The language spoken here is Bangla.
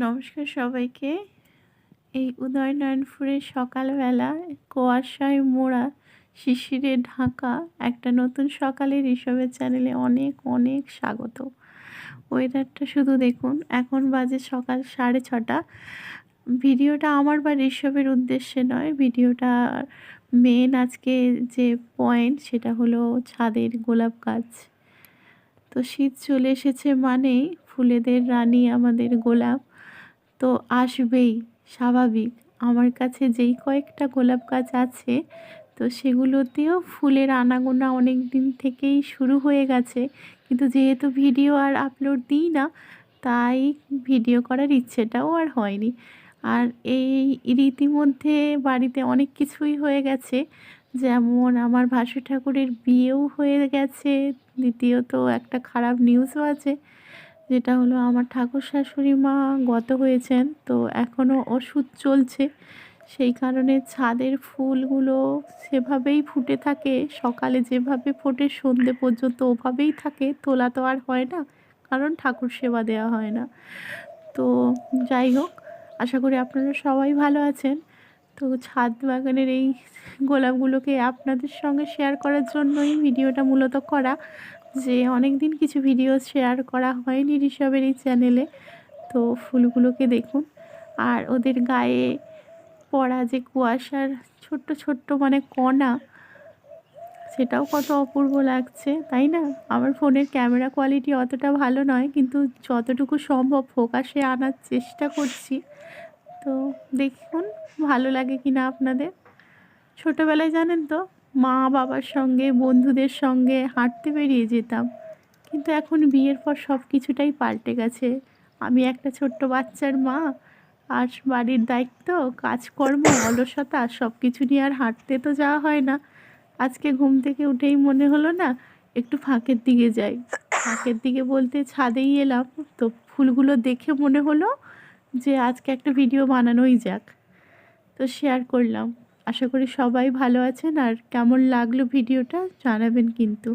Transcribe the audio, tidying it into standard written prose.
নমস্কার সবাইকে। এই উদয়নারায়ণপুরের সকালবেলা কুয়াশায় মোড়া, শিশিরে ঢাকা একটা নতুন সকালের ঋষভের চ্যানেলে অনেক অনেক স্বাগত। ওয়েদারটা শুধু দেখুন, এখন বাজে সকাল 6:30। ভিডিওটা আমার বা ঋষভের উদ্দেশ্যে নয়, ভিডিওটা মেন আজকে যে পয়েন্ট সেটা হলো ছাদের গোলাপ গাছ। তো শীত চলে এসেছে মানেই ফুলেদের রানী আমাদের গোলাপ তো আসবেই, স্বাভাবিক। আমার কাছে যেই কয়েকটা গোলাপ গাছ আছে তো সেগুলোতেও ফুলের আনাগোনা অনেক দিন থেকেই শুরু হয়ে গেছে, কিন্তু যেহেতু ভিডিও আর আপলোড দিই না তাই ভিডিও করার ইচ্ছেটাও আর হয়নি। আর এই রীতিমধ্যে বাড়িতে অনেক কিছুই হয়ে গেছে, যেমন আমার ভাসুর ঠাকুরের বিয়েও হয়ে গেছে, দ্বিতীয়ত একটা খারাপ নিউজও আছে, যেটা হলো আমার ঠাকুর শাশুড়ি মা গত হয়েছেন, তো এখনও ওষুধ চলছে। সেই কারণে ছাদের ফুলগুলো সেভাবেই ফুটে থাকে, সকালে যেভাবে ফোটে সন্ধে পর্যন্ত ওভাবেই থাকে, তোলা তো আর হয় না, কারণ ঠাকুর সেবা দেওয়া হয় না। তো যাই হোক, আশা করি আপনারা সবাই ভালো আছেন। তো ছাদ বাগানের এই গোলাপগুলোকে আপনাদের সঙ্গে শেয়ার করার জন্যই ভিডিওটা মূলত করা, যে অনেক দিন কিছু ভিডিও শেয়ার করা হয়নি ঋষভের এই চ্যানেলে। তো ফুলগুলোকে দেখুন, আর ওদের গায়ে পড়া যে কুয়াশার ছোট্ট ছোট্ট মানে কণা, সেটাও কত অপূর্ব লাগছে, তাই না? আমার ফোনের ক্যামেরা কোয়ালিটি অতটা ভালো নয়, কিন্তু যতটুকু সম্ভব ফোকাসে আনার চেষ্টা করছি। তো দেখুন ভালো লাগে কি না আপনাদের। ছোটোবেলায় জানেন তো, মা বাবার সঙ্গে বন্ধুদের সঙ্গে হাঁটতে বেরিয়ে যেতাম, কিন্তু এখন বিয়ের পর সব কিছুটাই পাল্টে গেছে। আমি একটা ছোট্ট বাচ্চার মা, আর বাড়ির দায়িত্ব, কাজকর্ম, অলসতা সব কিছু নিয়ে আর হাঁটতে তো যাওয়া হয় না। আজকে ঘুম থেকে উঠেই মনে হলো না একটু ফাঁকের দিকে যাই। ফাঁকের দিকে বলতে ছাদেই এলাম, তো ফুলগুলো দেখে মনে হলো যে আজকে একটা ভিডিও বানানোই যাক, তো শেয়ার করলাম। আশা করি সবাই ভালো আছেন, আর কেমন লাগলো ভিডিওটা জানাবেন কিন্তু।